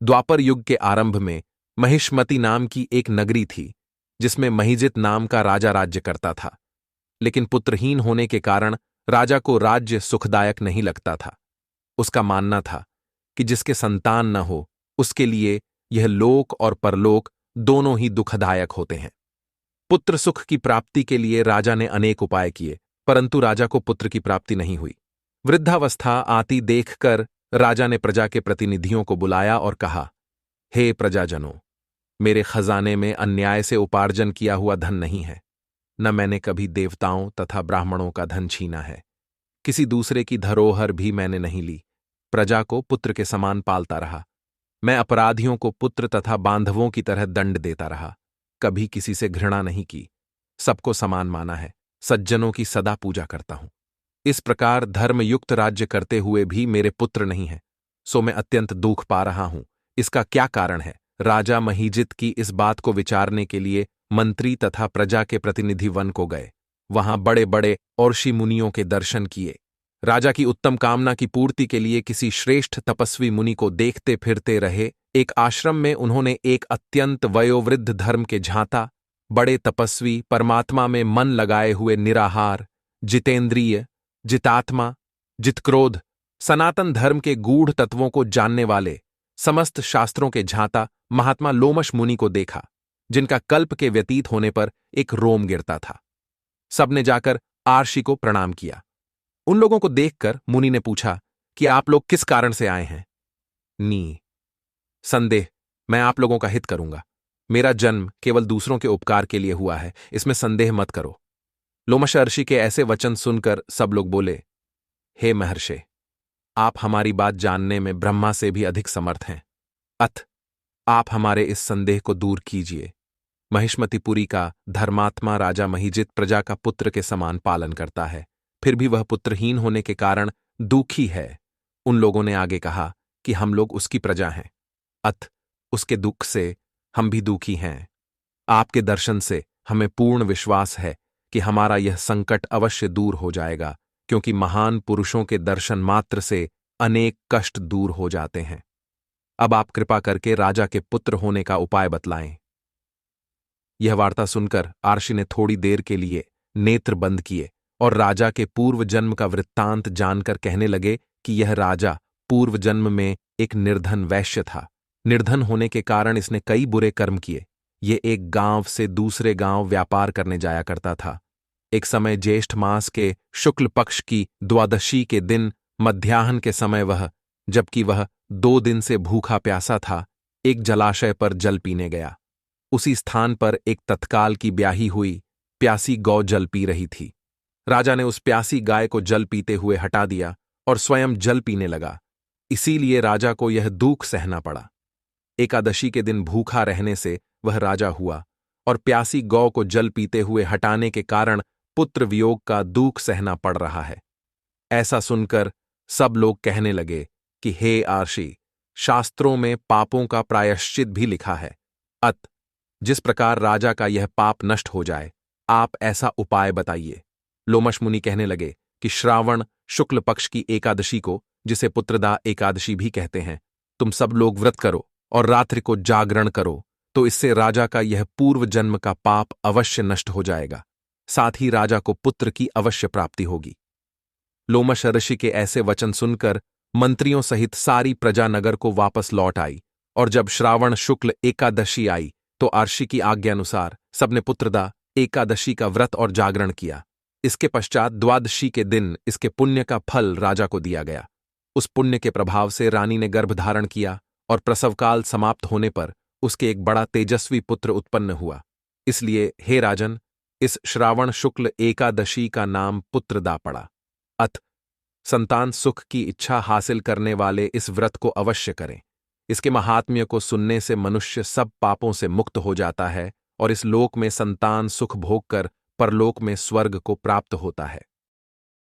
द्वापर युग के आरंभ में महिष्मति नाम की एक नगरी थी जिसमें महिजित नाम का राजा राज्य करता था। लेकिन पुत्रहीन होने के कारण राजा को राज्य सुखदायक नहीं लगता था। उसका मानना था कि जिसके संतान न हो उसके लिए यह लोक और परलोक दोनों ही दुखदायक होते हैं। पुत्र सुख की प्राप्ति के लिए राजा ने अनेक उपाय किए, परंतु राजा को पुत्र की प्राप्ति नहीं हुई। वृद्धावस्था आती देखकर राजा ने प्रजा के प्रतिनिधियों को बुलाया और कहा, हे प्रजाजनों, मेरे खजाने में अन्याय से उपार्जन किया हुआ धन नहीं है। न मैंने कभी देवताओं तथा ब्राह्मणों का धन छीना है। किसी दूसरे की धरोहर भी मैंने नहीं ली। प्रजा को पुत्र के समान पालता रहा। मैं अपराधियों को पुत्र तथा बांधवों की तरह दंड देता रहा। कभी किसी से घृणा नहीं की। सबको समान माना है। सज्जनों की सदा पूजा करता हूं। इस प्रकार धर्मयुक्त राज्य करते हुए भी मेरे पुत्र नहीं है, सो मैं अत्यंत दुख पा रहा हूं। इसका क्या कारण है? राजा महिजित की इस बात को विचारने के लिए मंत्री तथा प्रजा के प्रतिनिधि वन को गए। वहां बड़े बड़े ऋषि मुनियों के दर्शन किए। राजा की उत्तम कामना की पूर्ति के लिए किसी श्रेष्ठ तपस्वी मुनि को देखते फिरते रहे। एक आश्रम में उन्होंने एक अत्यंत वयोवृद्ध धर्म के झांता, बड़े तपस्वी, परमात्मा में मन लगाए हुए निराहार, जितेंद्रिय, जितात्मा, जितक्रोध, सनातन धर्म के गूढ़ तत्वों को जानने वाले, समस्त शास्त्रों के झांता महात्मा लोमश मुनि को देखा, जिनका कल्प के व्यतीत होने पर एक रोम गिरता था। सबने जाकर आर्षि को प्रणाम किया। उन लोगों को देखकर मुनि ने पूछा कि आप लोग किस कारण से आए हैं? संदेह, मैं आप लोगों का हित करूंगा। मेरा जन्म केवल दूसरों के उपकार के लिए हुआ है, इसमें संदेह मत करो। लोमश ऋषि के ऐसे वचन सुनकर सब लोग बोले, हे महर्षि, आप हमारी बात जानने में ब्रह्मा से भी अधिक समर्थ हैं। अथ आप हमारे इस संदेह को दूर कीजिए। महिष्मतिपुरी का धर्मात्मा राजा महिजित प्रजा का पुत्र के समान पालन करता है, फिर भी वह पुत्रहीन होने के कारण दुखी है। उन लोगों ने आगे कहा कि हम लोग उसकी प्रजा हैं, अथ उसके दुख से हम भी दुखी हैं। आपके दर्शन से हमें पूर्ण विश्वास है कि हमारा यह संकट अवश्य दूर हो जाएगा, क्योंकि महान पुरुषों के दर्शन मात्र से अनेक कष्ट दूर हो जाते हैं। अब आप कृपा करके राजा के पुत्र होने का उपाय बतलाएं। यह वार्ता सुनकर आर्षि ने थोड़ी देर के लिए नेत्र बंद किए और राजा के पूर्व जन्म का वृत्तांत जानकर कहने लगे कि यह राजा पूर्व जन्म में एक निर्धन वैश्य था। निर्धन होने के कारण इसने कई बुरे कर्म किए। ये एक गांव से दूसरे गांव व्यापार करने जाया करता था। एक समय ज्येष्ठ मास के शुक्ल पक्ष की द्वादशी के दिन मध्याह्न के समय जबकि वह 2 दिन से भूखा प्यासा था, एक जलाशय पर जल पीने गया। उसी स्थान पर एक तत्काल की ब्याही हुई प्यासी गौ जल पी रही थी। राजा ने उस प्यासी गाय को जल पीते हुए हटा दिया और स्वयं जल पीने लगा। इसीलिए राजा को यह दुख सहना पड़ा। एकादशी के दिन भूखा रहने से वह राजा हुआ और प्यासी गौ को जल पीते हुए हटाने के कारण पुत्र वियोग का दुख सहना पड़ रहा है। ऐसा सुनकर सब लोग कहने लगे कि हे आर्षि, शास्त्रों में पापों का प्रायश्चित भी लिखा है। अत जिस प्रकार राजा का यह पाप नष्ट हो जाए, आप ऐसा उपाय बताइए। लोमश मुनि कहने लगे कि श्रावण शुक्ल पक्ष की एकादशी को, जिसे पुत्रदा एकादशी भी कहते हैं, तुम सब लोग व्रत करो और रात्रि को जागरण करो, तो इससे राजा का यह पूर्व जन्म का पाप अवश्य नष्ट हो जाएगा। साथ ही राजा को पुत्र की अवश्य प्राप्ति होगी। लोमश ऋषि के ऐसे वचन सुनकर मंत्रियों सहित सारी प्रजा नगर को वापस लौट आई, और जब श्रावण शुक्ल एकादशी आई तो आर्षि की आज्ञा अनुसार सबने पुत्रदा एकादशी का व्रत और जागरण किया। इसके पश्चात द्वादशी के दिन इसके पुण्य का फल राजा को दिया गया। उस पुण्य के प्रभाव से रानी ने गर्भ धारण किया और प्रसवकाल समाप्त होने पर उसके एक बड़ा तेजस्वी पुत्र उत्पन्न हुआ। इसलिए हे राजन, इस श्रावण शुक्ल एकादशी का नाम पुत्रदा पड़ा। अथ संतान सुख की इच्छा हासिल करने वाले इस व्रत को अवश्य करें। इसके महात्म्य को सुनने से मनुष्य सब पापों से मुक्त हो जाता है और इस लोक में संतान सुख भोग कर परलोक में स्वर्ग को प्राप्त होता है।